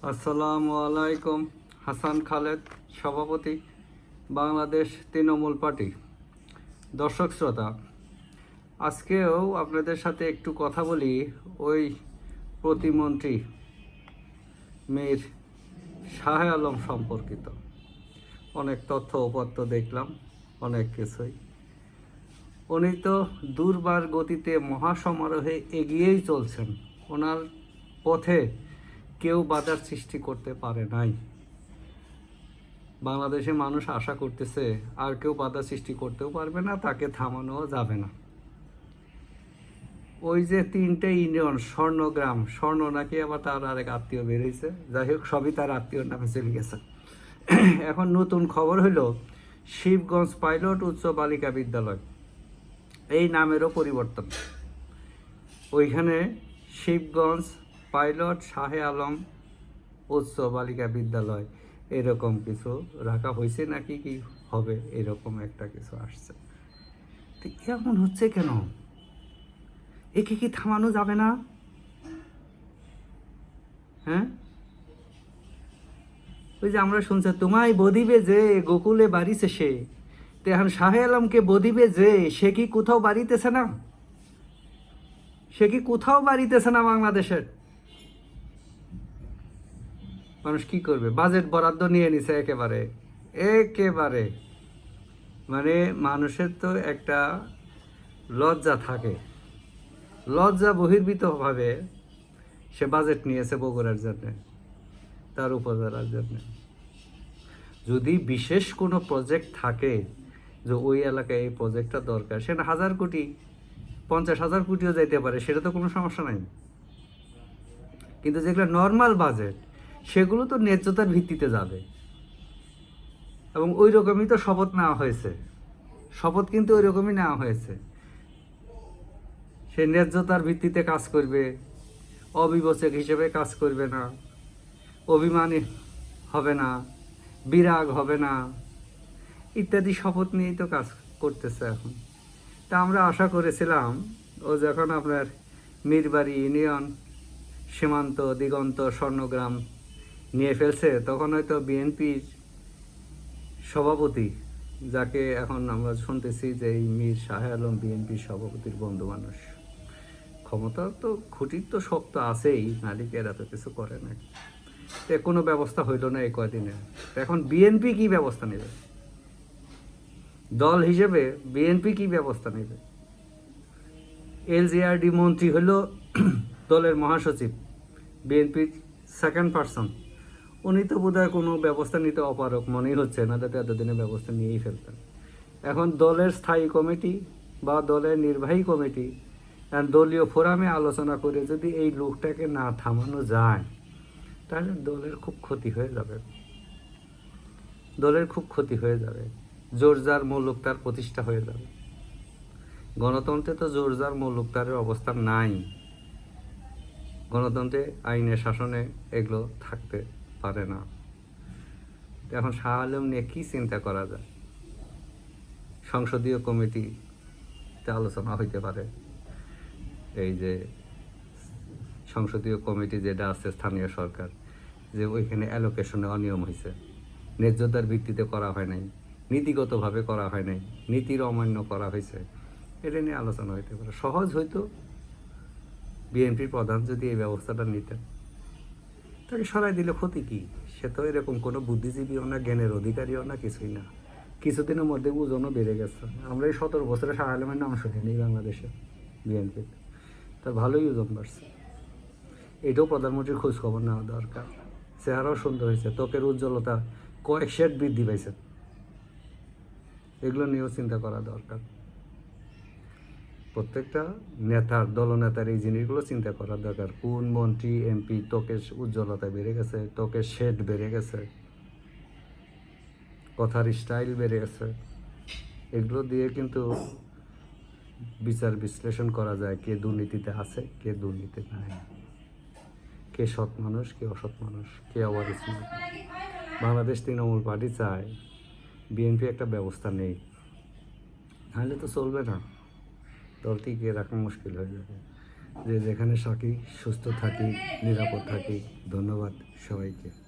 আসসালামু আলাইকুম। হাসান খালেদ, সভাপতি, বাংলাদেশ তৃণমূল পার্টি। দর্শক শ্রোতা, আজকেও আপনাদের সাথে একটু কথা বলি ওই প্রতিমন্ত্রী মীর শাহ আলম সম্পর্কিত। অনেক তথ্য উপাত্ত দেখলাম, অনেক কিছুই। উনি তো দুর্বার গতিতে মহাসমারোহে এগিয়েই চলছেন। ওনার পথে কেউ বাধার সৃষ্টি করতে পারে নাই। বাংলাদেশে মানুষ আশা করতেছে আর কেউ বাধা সৃষ্টি করতেও পারবে না, তাকে থামানোও যাবে না। ওই যে 3টে ইউনিয়ন, স্বর্ণগ্রাম, স্বর্ণ নাকি আবার তার আরেক আত্মীয় বেরিয়েছে, যাই হোক সবই তার আত্মীয়র নামে চলে গেছে। এখন নতুন খবর হলো শিবগঞ্জ পাইলট উচ্চ বালিকা বিদ্যালয়, এই নামেরও পরিবর্তন। ওইখানে শিবগঞ্জ পাইলট শাহ আলম উচ্চ বালিকা বিদ্যালয় এরকম কিছু রাখা হয়েছে, নাকি কি হবে এরকম একটা কিছু আসছে। তো এমন হচ্ছে কেন? একে কি থামানো যাবে না? হ্যাঁ, ওই যে আমরা শুনছি তোমায় বদিবে যে গোকুলে বাড়িছে সে, তো এখন শাহ আলমকে বদিবে যে সে কি কোথাও বাড়িতেছে না? সে কি কোথাও বাড়িতেছে না? বাংলাদেশের মানুষ কি করবে? বাজেট বরাদ্দ নিয়ে নিছে একেবারে একেবারে। মানে মানুষের তো একটা লজ্জা থাকে, লজ্জা বহির্ভূতভাবে সে বাজেট নিয়েছে বগুড়ার জন্যে, তার উপজেলার জন্যে। যদি বিশেষ কোনো প্রজেক্ট থাকে যে ওই এলাকায় এই প্রজেক্টটা দরকার, সেটা 1000 কোটি 50,000 কোটিও যাইতে পারে, সেটা তো কোনো সমস্যা নাই। কিন্তু যেগুলো নর্মাল বাজেট সেগুলো তো ন্যায্যতার ভিত্তিতে যাবে, এবং ওই রকমই তো শপথ নেওয়া হয়েছে। শপথ কিন্তু ওই রকমই নেওয়া হয়েছে। সে ন্যায্যতার ভিত্তিতে কাজ করবে, অবিবেচক হিসেবে কাজ করবে না, অভিমানী হবে না, বিরাগ হবে না, ইত্যাদি শপথ নিয়েই তো কাজ করতেছে এখন। তা আমরা আশা করেছিলাম ও যখন আপনার মীরবাড়ি ইউনিয়ন, সীমান্ত, দিগন্ত, স্বর্ণগ্রাম নিয়ে ফেলছে, তখন হয়তো বিএনপির সভাপতি, যাকে এখন আমরা শুনতেছি যে এই মীর শাহ আলম বিএনপির সভাপতির বন্ধু মানুষ, ক্ষমতা তো খুঁটির তো শক্ত আছেই, মালিকের এত কিছু করে না। কোনো ব্যবস্থা হইল না এই কয়দিনে। এখন বিএনপি কি ব্যবস্থা নেবে? দল হিসেবে বিএনপি কি ব্যবস্থা নেবে? এলজেআরডি মন্ত্রী হল দলের মহাসচিব, বিএনপির সেকেন্ড পারসন। উনি তো বোধহয় কোনো ব্যবস্থা নিতে অপারক মনেই হচ্ছে না, যাতে এতদিনে ব্যবস্থা নিয়েই ফেলতেন। এখন দলের স্থায়ী কমিটি বা দলের নির্বাহী কমিটি দলীয় ফোরামে আলোচনা করে যদি এই লোকটাকে না থামানো যায়, তাহলে দলের খুব ক্ষতি হয়ে যাবে। দলের খুব ক্ষতি হয়ে যাবে। জোরজার মৌলুকতার প্রতিষ্ঠা হয়ে যাবে। গণতন্ত্রে তো জোরজার মৌলুকতারের অবস্থান নাই। গণতন্ত্রে আইনের শাসনে এগুলো থাকতে পারে না। এখন শাহ আলম নিয়ে কী চিন্তা করা যায়? সংসদীয় কমিটিতে আলোচনা হইতে পারে। এই যে সংসদীয় কমিটি যেটা আছে স্থানীয় সরকার, যে ওইখানে অ্যালোকেশনে অনিয়ম হয়েছে, ন্যায্যতার ভিত্তিতে করা হয় নাই, নীতিগতভাবে করা হয় নাই, নীতির অমান্য করা হয়েছে, এটা নিয়ে আলোচনা হইতে পারে। সহজ হয়তো বিএনপির প্রধান যদি এই ব্যবস্থাটা নিতেন, তাকে সরাই দিলে ক্ষতি কী? সে তো এরকম কোনো বুদ্ধিজীবীও না, জ্ঞানের অধিকারীও না, কিছুই না। কিছুদিনের মধ্যে ওজনও বেড়ে গেছে। আমরা এই 17 বছরে শাহ আলমের নাম শুনিনি বাংলাদেশে বিএনপির, তার ভালোই ওজন বাড়ছে। এটাও প্রধানমন্ত্রীর খোঁজ খবর নেওয়া দরকার। চেহারাও সুন্দর হয়েছে, ত্বকের উজ্জ্বলতা কয়েক শেড বৃদ্ধি পাইছে, এগুলো নিয়েও চিন্তা করা দরকার। প্রত্যেকটা নেতার, দলনেতার এই জিনিসগুলো চিন্তা করা দরকার। কোন মন্ত্রী এমপি ত্বকের উজ্জ্বলতা বেড়ে গেছে, ত্বকের শেড বেড়ে গেছে, কথার স্টাইল বেড়ে গেছে, এগুলো দিয়ে কিন্তু বিচার বিশ্লেষণ করা যায় কে দুর্নীতিতে আছে, কে দুর্নীতি নাই, কে সৎ মানুষ, কে অসৎ মানুষ, কে অবারিশ মানুষ। বাংলাদেশ তৃণমূল পার্টি চায় বিএনপি একটা ব্যবস্থা নেই, নাহলে তো চলবে না, দলটিকে রাখা মুশকিল হয়ে যাবে। যে যেখানে থাকি সুস্থ থাকি, নিরাপদ থাকি। ধন্যবাদ সবাইকে।